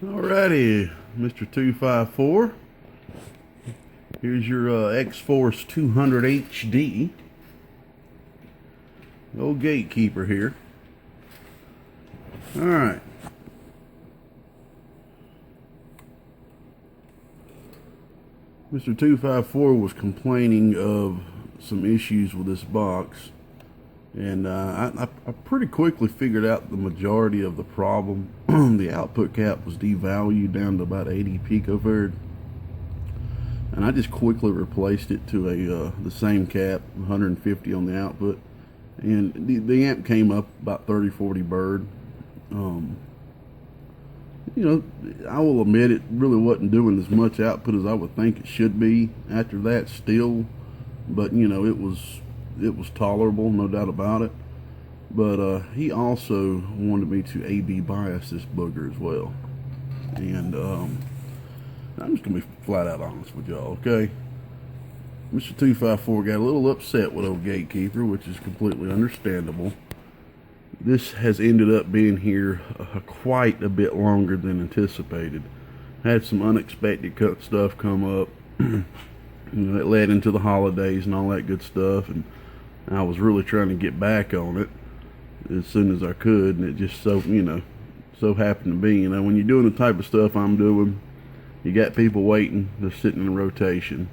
Alrighty, Mr. 254. Here's your Xforce 200HD. Old Gatekeeper here. Alright. Mr. 254 was complaining of some issues with this box. And I pretty quickly figured out the majority of the problem. The output cap was devalued down to about 80 picofarad, and I just quickly replaced it to a the same cap, 150 on the output, and the amp came up about 30-40 bird. You know, I will admit it really wasn't doing as much output as I would think it should be after that still, but you know, it was tolerable, no doubt about it. But he also wanted me to AB bias this booger as well. And I'm just gonna be flat out honest with y'all, okay? Mr. 254 got a little upset with old Gatekeeper, which is completely understandable. This has ended up being here quite a bit longer than anticipated. Had some unexpected stuff come up. You know, it led into the holidays and all that good stuff, and I was really trying to get back on it as soon as I could, and it just so happened to be, you know, when you're doing the type of stuff I'm doing, you got people waiting, they're sitting in rotation,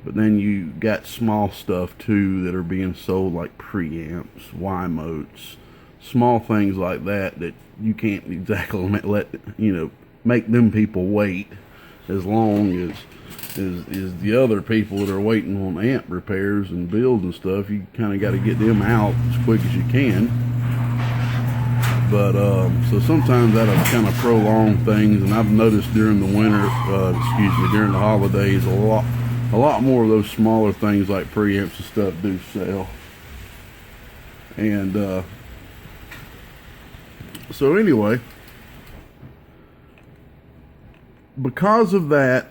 but then you got small stuff too that are being sold, like preamps, Y-motes, small things like that you can't exactly make them people wait as long as the other people that are waiting on amp repairs and builds and stuff. You kind of got to get them out as quick as you can. But so sometimes that'll kind of prolong things, and I've noticed during the winter, during the holidays, a lot more of those smaller things like preamps and stuff do sell. And so anyway, because of that,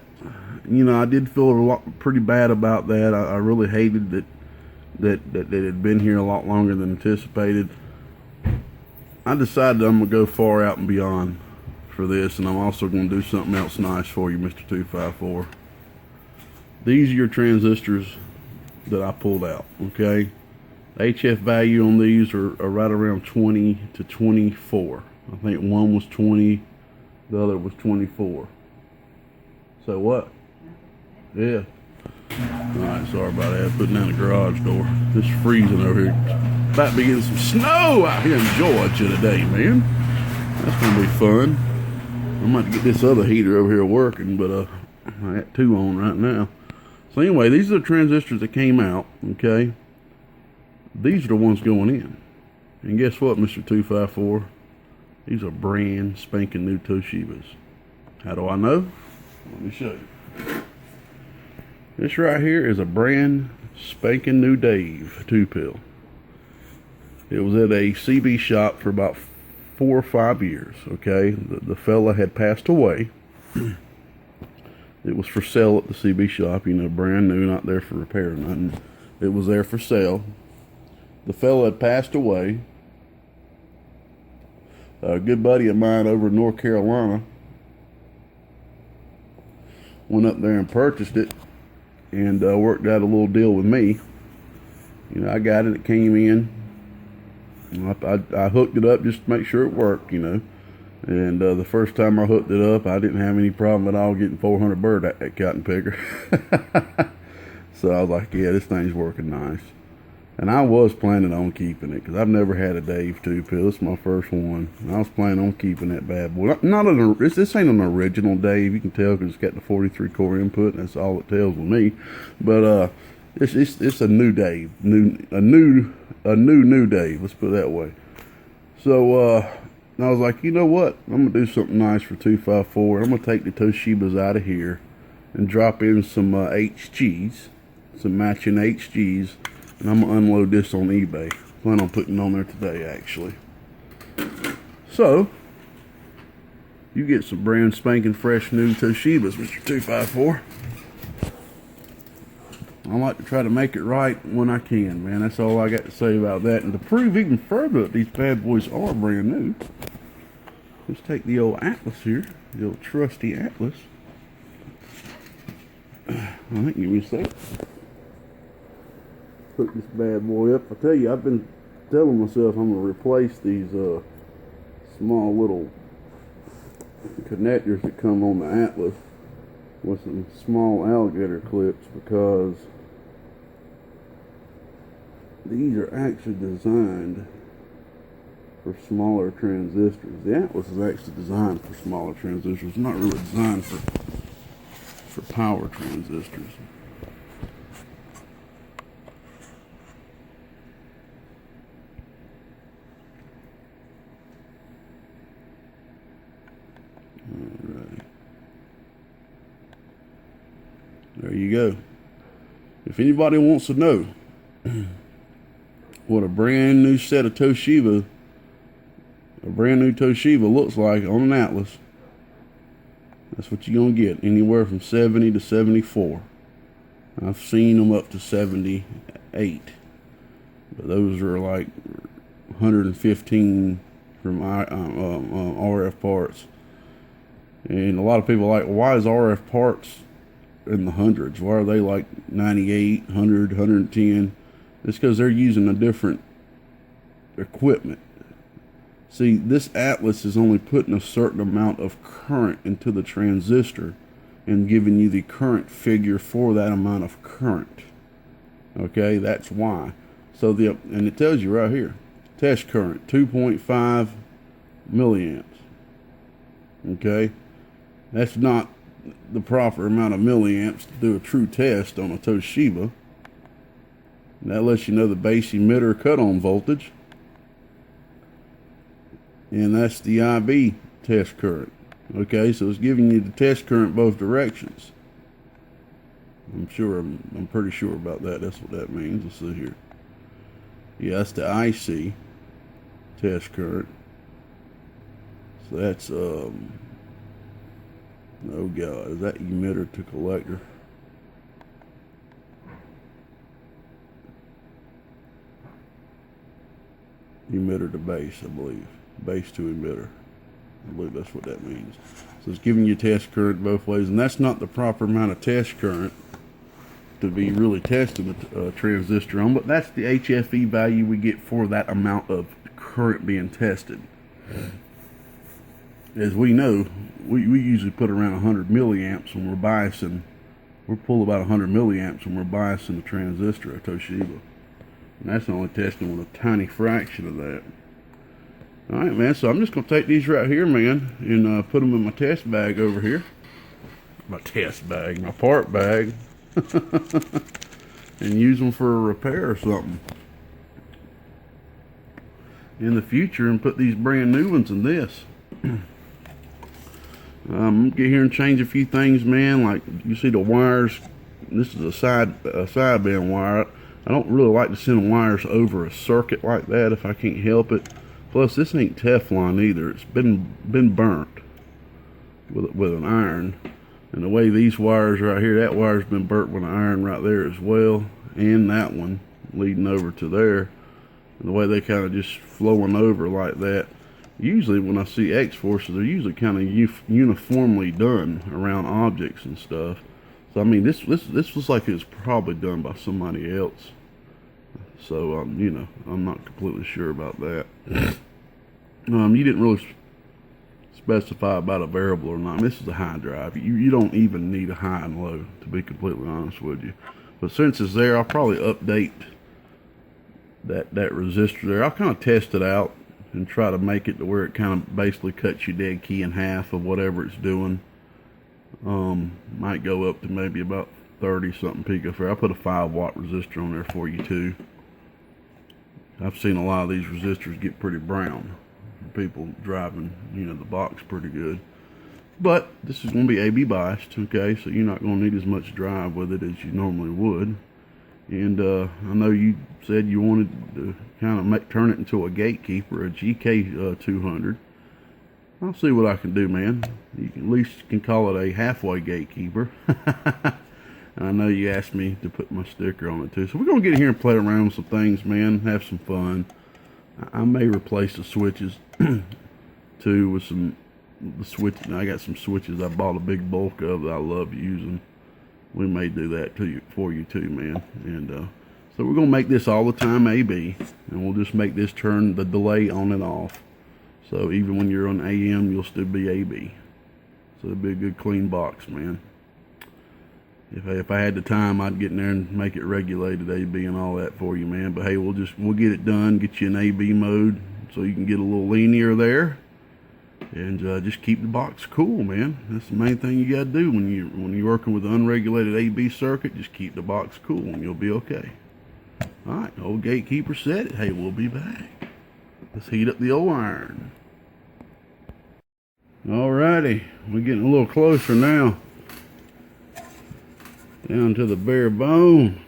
you know, I did feel pretty bad about that. I really hated that it had been here a lot longer than anticipated. I decided I'm going to go far out and beyond for this, and I'm also going to do something else nice for you, Mr. 254. These are your transistors that I pulled out, okay? HF value on these are right around 20 to 24. I think one was 20, the other was 24. So what? Yeah. Alright, sorry about that. Putting down the garage door. It's freezing over here. About to be getting some snow out here in Georgia today, man. That's gonna be fun. I'm about to get this other heater over here working, but I got two on right now. So anyway, these are the transistors that came out, okay? These are the ones going in. And guess what, Mr. 254? These are brand spanking new Toshibas. How do I know? Let me show you. This right here is a brand spanking new Dave 2-pill. It was at a CB shop for about 4 or 5 years, okay? The fella had passed away. It was for sale at the CB shop, you know, brand new, not there for repair or nothing. It was there for sale. The fella had passed away. A good buddy of mine over in North Carolina went up there and purchased it, and worked out a little deal with me. You know, I got it. It came in. I hooked it up just to make sure it worked, you know. And the first time I hooked it up, I didn't have any problem at all getting 400 bird at that cotton picker. So I was like, yeah, this thing's working nice. And I was planning on keeping it, because I've never had a Dave 2-pill. This is my first one. And I was planning on keeping that bad boy. This ain't an original Dave. You can tell because it's got the 43 core input. And that's all it tells with me. But it's a new Dave, a new Dave. Let's put it that way. So I was like, you know what? I'm gonna do something nice for 254. I'm gonna take the Toshibas out of here and drop in some HGs, some matching HGs. And I'm going to unload this on eBay. Plan on putting it on there today, actually. So, you get some brand spanking fresh new Toshibas, Mr. 254. I like to try to make it right when I can, man. That's all I got to say about that. And to prove even further that these bad boys are brand new, let's take the old Atlas here, the old trusty Atlas. I think give me a sec. Put this bad boy up. I tell you, I've been telling myself I'm gonna replace these small little connectors that come on the Atlas with some small alligator clips, because these are actually designed for smaller transistors. The Atlas is actually designed for smaller transistors. It's not really designed for power transistors. Alright. There you go. If anybody wants to know what a brand new set of Toshiba, a brand new Toshiba looks like on an Atlas, that's what you're going to get. Anywhere from 70 to 74. I've seen them up to 78. But those are like 115 from RF parts. And a lot of people are like, why is RF parts in the hundreds? Why are they like 98, 100, 110? It's because they're using a different equipment. See, this Atlas is only putting a certain amount of current into the transistor and giving you the current figure for that amount of current. Okay, that's why. So and it tells you right here, test current 2.5 milliamps. Okay, that's not the proper amount of milliamps to do a true test on a Toshiba. And that lets you know the base emitter cut-on voltage. And that's the IB test current. Okay, so it's giving you the test current both directions. I'm pretty sure about that. That's what that means. Let's see here. Yeah, that's the IC test current. So that's oh god, is that emitter to collector? Emitter to base, I believe. Base to emitter. I believe that's what that means. So it's giving you test current both ways, and that's not the proper amount of test current to be really testing the transistor on, but that's the HFE value we get for that amount of current being tested. As we know, we usually put around 100 milliamps when we're biasing. We'll pull about 100 milliamps when we're biasing the transistor, a Toshiba. And that's only testing with a tiny fraction of that. Alright, man, so I'm just going to take these right here, man, and put them in my test bag over here. My test bag, my part bag. And use them for a repair or something in the future, and put these brand new ones in this. I'm gonna get here and change a few things, man. Like you see the wires, this is a sideband wire. I don't really like to send wires over a circuit like that if I can't help it. Plus this ain't Teflon either. It's been burnt with an iron. And the way these wires right here, that wire's been burnt with an iron right there as well, and that one leading over to there. And the way they kind of just flowing over like that. Usually when I see Xforces, they're usually kind of uniformly done around objects and stuff. So I mean, this looks like it was probably done by somebody else. So you know, I'm not completely sure about that. You didn't really specify about a variable or not. This is a high drive. You don't even need a high and low, to be completely honest with you. But since it's there, I'll probably update that resistor there. I'll kind of test it out and try to make it to where it kind of basically cuts your dead key in half of whatever it's doing. Might go up to maybe about 30 something picofarad. I'll put a 5-watt resistor on there for you too. I've seen a lot of these resistors get pretty brown. People driving, you know, the box pretty good. But this is going to be AB biased, okay? So you're not going to need as much drive with it as you normally would. And I know you said you wanted to kind of turn it into a Gatekeeper, a GK 200. I'll see what I can do, man. You can, at least can call it a halfway Gatekeeper. And I know you asked me to put my sticker on it too. So we're going to get here and play around with some things, man. Have some fun. I may replace the switches too with some the switch. I got some switches I bought a big bulk of that I love using. We may do that for you too, man. And so we're gonna make this all the time AB, and we'll just make this turn the delay on and off. So even when you're on AM, you'll still be AB. So it'll be a good clean box, man. If I had the time, I'd get in there and make it regulated AB and all that for you, man. But hey, we'll get it done, get you in AB mode so you can get a little linear there, and just keep the box cool, man. That's the main thing you gotta do when you're working with an unregulated AB circuit. Just keep the box cool, and you'll be okay. All right, old Gatekeeper said it. Hey, we'll be back. Let's heat up the old iron. Alrighty, we're getting a little closer now. Down to the bare bone.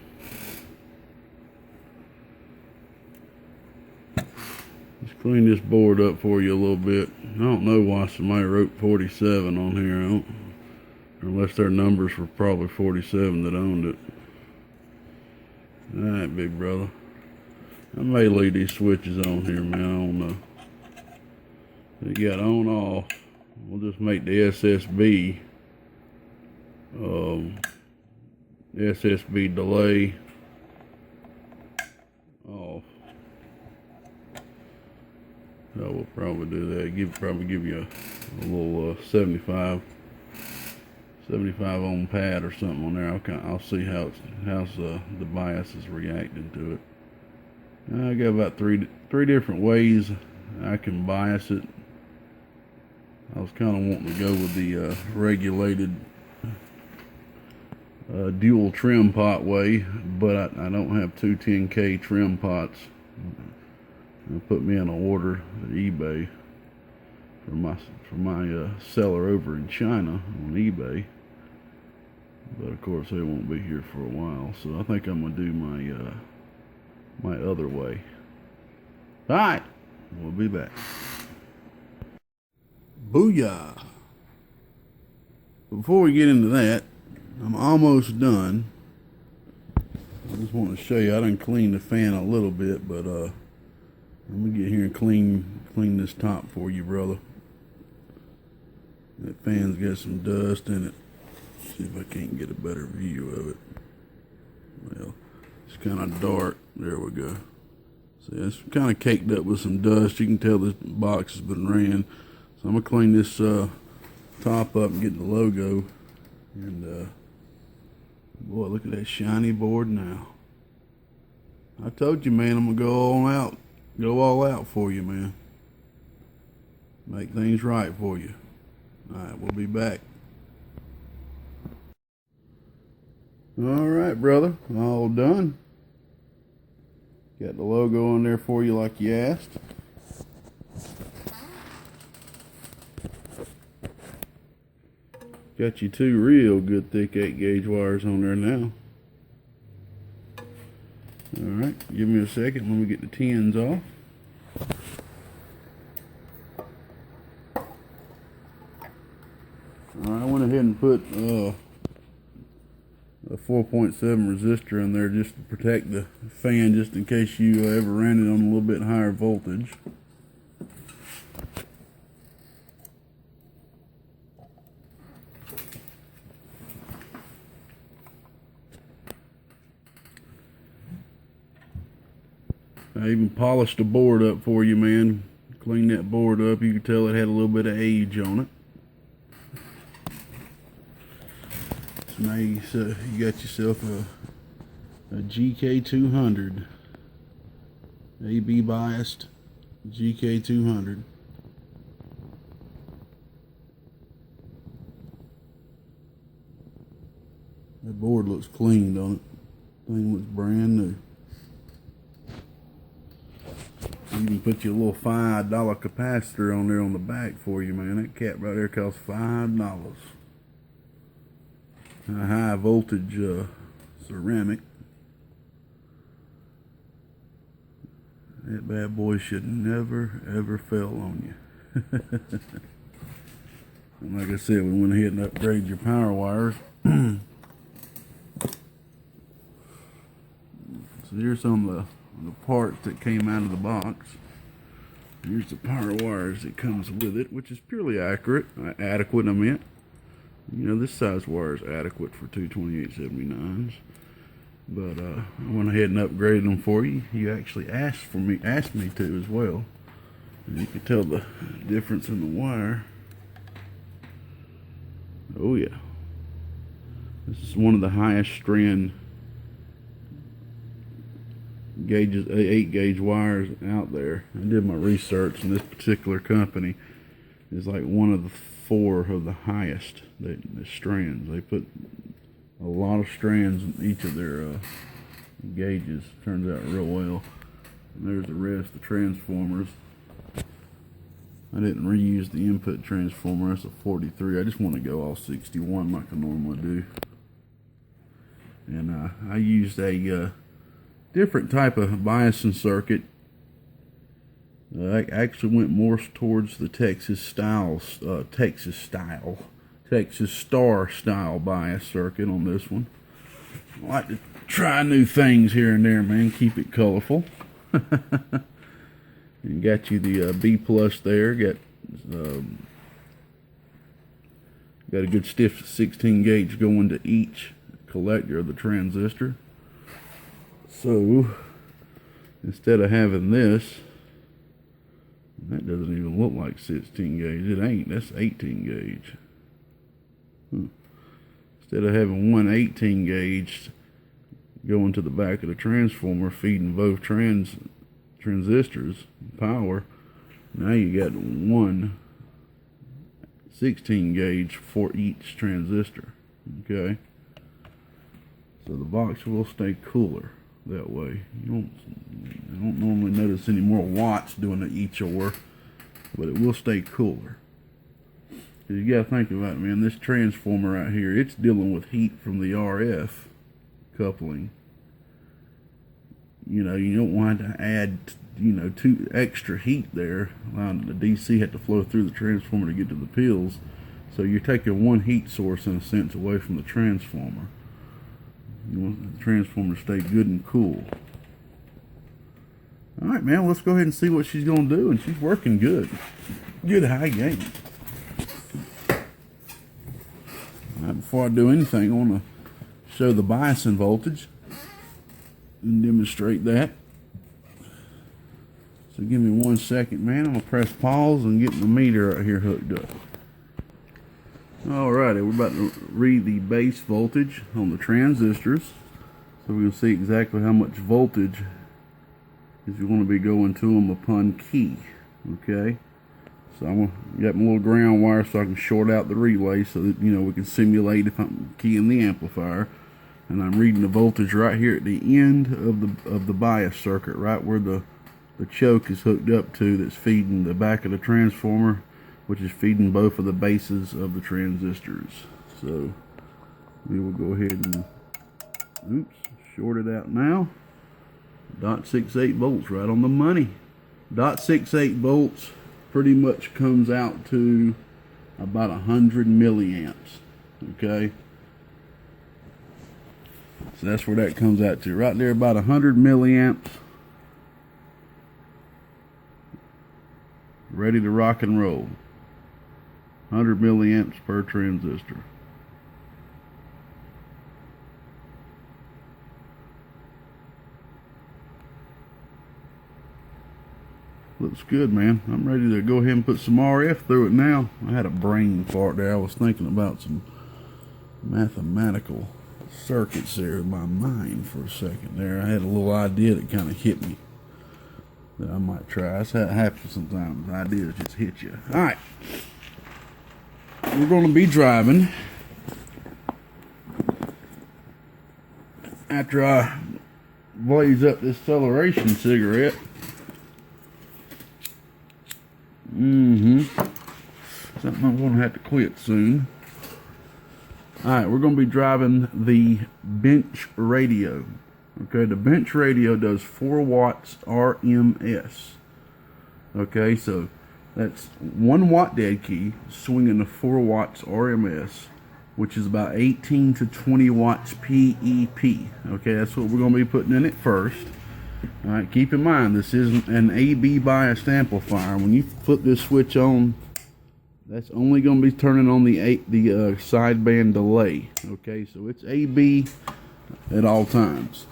Let's clean this board up for you a little bit. I don't know why somebody wrote 47 on here. Unless their numbers were probably 47 that owned it. Alright, big brother. I may leave these switches on here, man. I don't know. You got on off. We'll just make the SSB delay off. So we'll probably do that. Probably give you a little 75 ohm pad or something on there. I'll see how's the bias is reacting to it. I got about three different ways I can bias it. I was kind of wanting to go with the regulated dual trim pot way, but I don't have two 10K trim pots. It'll put me in an order at eBay for my seller over in China on eBay. But of course they won't be here for a while, so I think I'm gonna do my other way. All right, we'll be back. Booyah! Before we get into that, I'm almost done. I just want to show you, I done cleaned the fan a little bit, but I'm gonna get here and clean this top for you, brother. That fan's got some dust in it. See if I can't get a better view of it. Well, it's kind of dark. There we go. See, it's kind of caked up with some dust. You can tell this box has been ran. So I'm gonna clean this top up and get the logo. And boy, look at that shiny board now. I told you, man, I'm gonna go all out for you, man. Make things right for you. All right, we'll be back. All right, brother, all done. Got the logo on there for you like you asked. Got you two real good thick 8-gauge wires on there now. Alright, give me a second when we get the 10s off. Alright, I went ahead and put a 4.7 resistor in there just to protect the fan, just in case you ever ran it on a little bit higher voltage. I even polished the board up for you, man. Cleaned that board up. You can tell it had a little bit of age on it. So now you got yourself a GK200. AB biased GK200. That board looks clean, don't it? Thing looks brand new. You can put your little $5 capacitor on there on the back for you, man. That cap right there costs $5. A high voltage ceramic. That bad boy should never ever fail on you. And like I said, we went ahead and upgraded your power wires. So here's some of the parts that came out of the box. Here's the power wires that comes with it, which is purely adequate, I meant. You know, this size wire is adequate for two 2879s. But I went ahead and upgraded them for you. You actually asked me to as well. And you can tell the difference in the wire. Oh yeah. This is one of the highest strand gauges, 8-gauge wires out there. I did my research, and this particular company is like one of the 4 of the highest the strands. They put a lot of strands in each of their gauges. Turns out real well. And there's the rest, the transformers. I didn't reuse the input transformer. That's a 43. I just want to go all 61 like I normally do. And I used a different type of biasing circuit. I actually went more towards the Texas Star style bias circuit on this one. I like to try new things here and there, man. Keep it colorful. And got you the B plus there. Got a good stiff 16 gauge going to each collector of the transistor. So instead of having this, that doesn't even look like 16 gauge. It ain't. That's 18 gauge. Instead of having one 18 gauge going to the back of the transformer feeding both transistors power, now you got one 16 gauge for each transistor. Okay, so the box will stay cooler that way. I don't normally notice any more watts doing the each or, but it will stay cooler. You gotta think about it, man. This transformer right here, it's dealing with heat from the RF coupling. You know, you don't want to add, you know, 2 extra heat there. The DC had to flow through the transformer to get to the pills. So you're taking one heat source, in a sense, away from the transformer. You want the transformer to stay good and cool. Alright, man, let's go ahead and see what she's going to do. And she's working good. Good high gain. Alright, before I do anything, I want to show the biasing voltage and demonstrate that. So give me 1 second, man. I'm going to press pause and get the meter right here hooked up. Alrighty, we're about to read the base voltage on the transistors. So we're going to see exactly how much voltage is going to be going to them upon key. Okay, so I'm going to get my little ground wire so I can short out the relay so that, you know, we can simulate if I'm keying the amplifier. And I'm reading the voltage right here at the end of the bias circuit, right where the choke is hooked up to, that's feeding the back of the transformer, which is feeding both of the bases of the transistors. So we will go ahead and short it out now. 0.68 volts, right on the money. 0.68 volts pretty much comes out to about 100 milliamps. Okay, so that's where that comes out to, right there, about 100 milliamps. Ready to rock and roll. 100 milliamps per transistor. Looks good, man. I'm ready to go ahead and put some RF through it now. I had a brain fart there. I was thinking about some mathematical circuits there in my mind for a second there. I had a little idea that kind of hit me that I might try. That's how it happens sometimes. Ideas just hit you. Alright. We're going to be driving. After I blaze up this acceleration cigarette. Something I'm going to have to quit soon. Alright, we're going to be driving the bench radio. Okay, the bench radio does 4 watts RMS. Okay, so that's 1 watt dead key swinging to 4 watts RMS, which is about 18 to 20 watts PEP. Okay, that's what we're going to be putting in it first. Alright, keep in mind, this isn't an AB biased amplifier. When you flip this switch on, that's only going to be turning on the sideband delay. Okay, so it's AB at all times.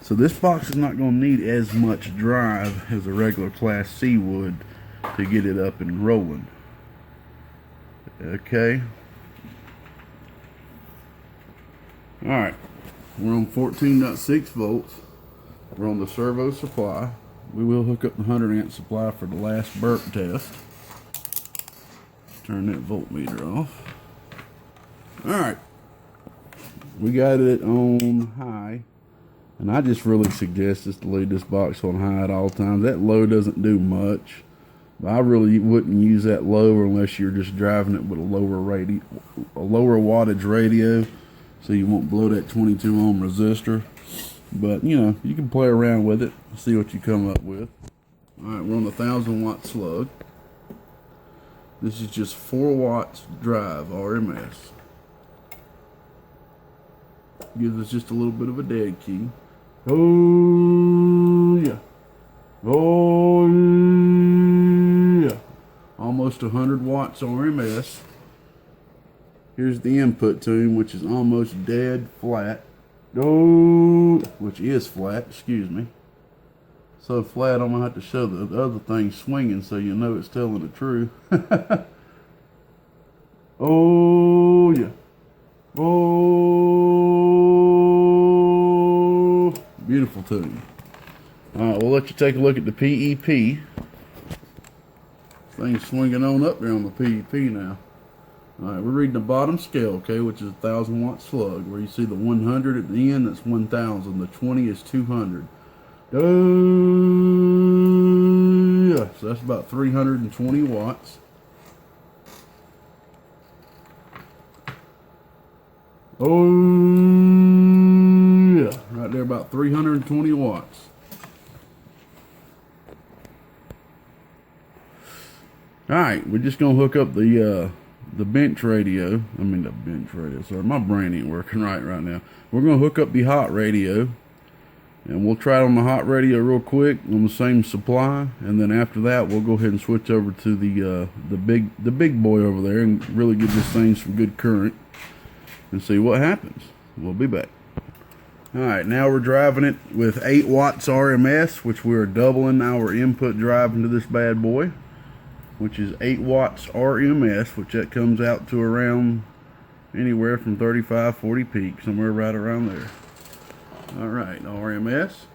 So this box is not going to need as much drive as a regular Class C would to get it up and rolling. Okay. Alright, we're on 14.6 volts. We're on the servo supply. We will hook up the 100 amp supply for the last burp test. Turn that voltmeter off. Alright, we got it on high, and I just really suggest just to leave this box on high at all times. That low doesn't do much, but I really wouldn't use that low unless you're just driving it with a lower wattage radio, so you won't blow that 22 ohm resistor. But you know, you can play around with it, see what you come up with. Alright, we're on the 1000 watt slug. This is just 4 watts drive RMS. Gives us just a little bit of a dead key. Oh yeah. Oh yeah. Almost 100 watts RMS. Here's the input tune, which is almost dead flat. Oh, which is flat, excuse me. So flat, I'm gonna have to show the other thing swinging so you know it's telling the truth. Oh yeah. Oh, beautiful tune. Alright, we'll let you take a look at the PEP. Thing's swinging on up there on the PEP now. Alright, we're reading the bottom scale, okay, which is a 1000 watt slug. Where you see the 100 at the end, that's 1000. The 20 is 200. Yeah, so that's about 320 watts. Oh yeah, right there, about 320 watts. Alright, we're just gonna hook up the bench radio. Sorry, my brain ain't working right now. We're gonna hook up the hot radio, and we'll try it on the hot radio real quick on the same supply, and then after that we'll go ahead and switch over to the big boy over there and really give this thing some good current and see what happens. We'll be back. Alright, now we're driving it with 8 watts RMS, which we're doubling our input drive into this bad boy, which is 8 watts RMS, which that comes out to around anywhere from 35-40 peak, somewhere right around there. Alright, RMS.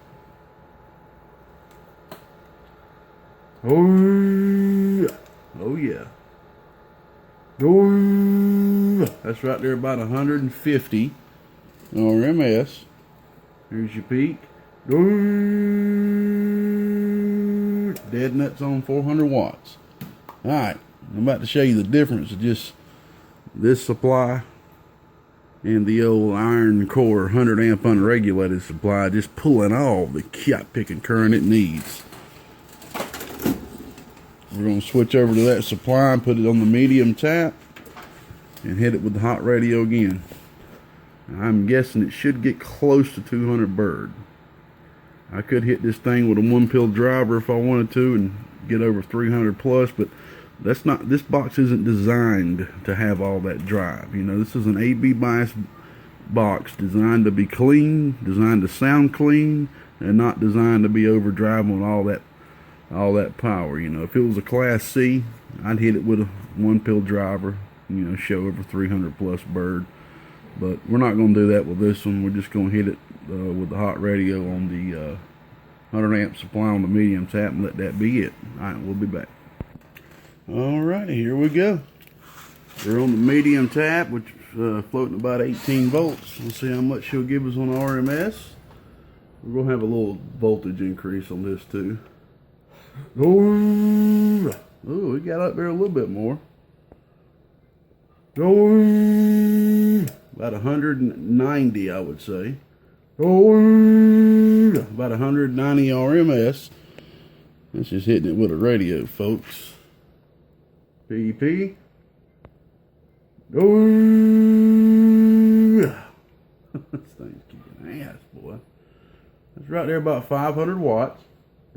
Oh yeah. Oh yeah. Oh yeah. That's right there, about 150 RMS. Here's your peak. Oh, dead nuts on 400 watts. Alright, I'm about to show you the difference of just this supply and the old iron core 100 amp unregulated supply, just pulling all the cat picking current it needs. We're going to switch over to that supply and put it on the medium tap and hit it with the hot radio again. I'm guessing it should get close to 200 bird. I could hit this thing with a 1-pill driver if I wanted to and get over 300 plus, but that's not, this box isn't designed to have all that drive. You know, this is an AB bias box designed to be clean, designed to sound clean, and not designed to be overdriving with all that power. You know, if it was a Class C, I'd hit it with a 1-pill driver, you know, show over 300 plus bird. But we're not going to do that with this one. We're just going to hit it with the hot radio on the 100 amp supply on the medium tap and let that be it. Alright, we'll be back. Alright, here we go. We're on the medium tap, which is floating about 18 volts. We'll see how much she'll give us on RMS. We're going to have a little voltage increase on this too. Oh, we got up there a little bit more. About 190, I would say. About 190 RMS. That's just hitting it with a radio, folks. PEP. This thing's kicking ass, boy. It's right there about 500 watts.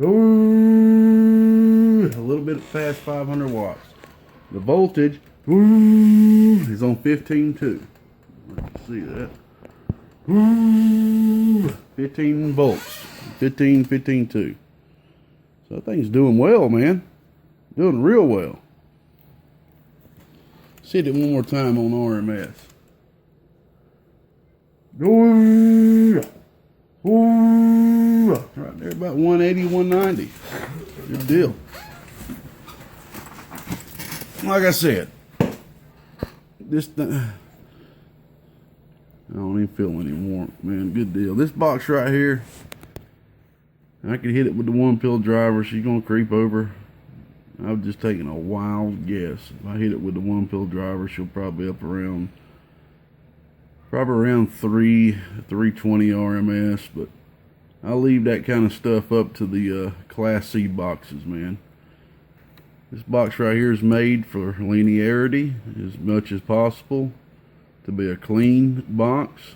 Ooh, a little bit past 500 watts. The voltage is on 15.2. Let's see that. 15 volts. 15.2. So that thing's doing well, man. Doing real well. Let's hit it one more time on RMS. Right there about 180, 190. Good deal. Like I said, this thing, I don't even feel any warmth, man. Good deal. This box right here, I could hit it with the one pill driver. She's gonna creep over. I've just taken a wild guess. If I hit it with the one pill driver, she'll probably up around 320 RMS, but I'll leave that kind of stuff up to the Class C boxes, man. This box right here is made for linearity as much as possible, to be a clean box.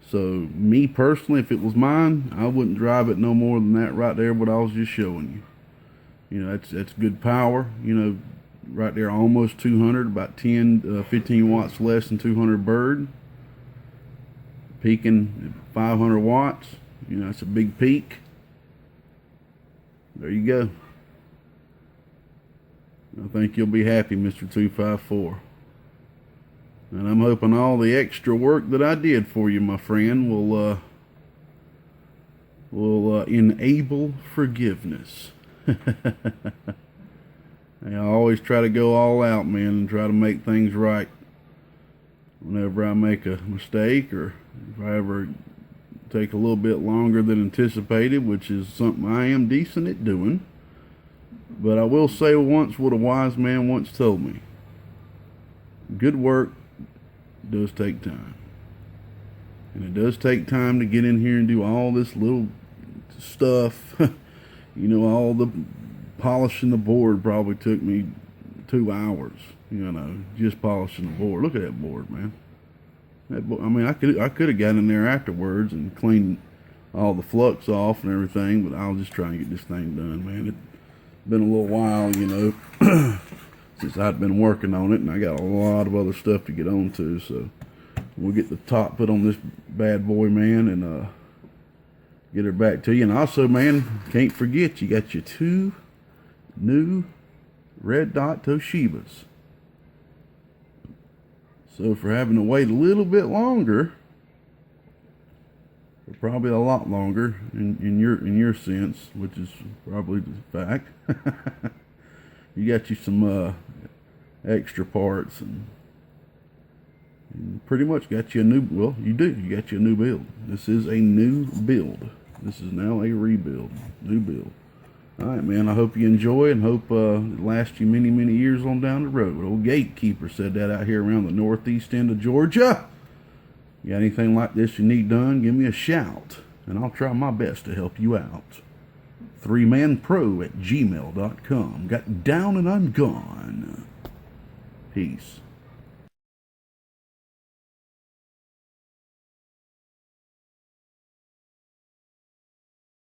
So me personally, if it was mine, I wouldn't drive it no more than that right there, what I was just showing you. You know, that's good power. You know, right there almost 200, about 15 watts less than 200 bird. Peaking 500 watts. You know, that's a big peak. There you go. I think you'll be happy, Mr. 254. And I'm hoping all the extra work that I did for you, my friend, will enable forgiveness. I always try to go all out, man, and try to make things right. Whenever I make a mistake, or if I ever take a little bit longer than anticipated, which is something I am decent at doing. But I will say once what a wise man once told me: good work does take time. And it does take time to get in here and do all this little stuff. You know, all the polishing the board probably took me 2 hours, you know, just polishing the board. Look at that board, man. That I mean, I could have gotten in there afterwards and cleaned all the flux off and everything, but I was just trying to get this thing done, man. It's been a little while, you know, since I'd been working on it, and I got a lot of other stuff to get on to, so we'll get the top put on this bad boy, man, and get her back to you. And also, man, can't forget, you got your 2 new red dot Toshibas. So for having to wait a little bit longer, or probably a lot longer in your sense, which is probably the fact, you got you some extra parts, and pretty much got you a new, well, you got you a new build. This is a new build. This is now a rebuild, new build. All right, man, I hope you enjoy, and hope it lasts you many, many years on down the road. Old Gatekeeper said that out here around the northeast end of Georgia. You got anything like this you need done, give me a shout, and I'll try my best to help you out. 3manpro@gmail.com. Got down and I'm gone. Peace.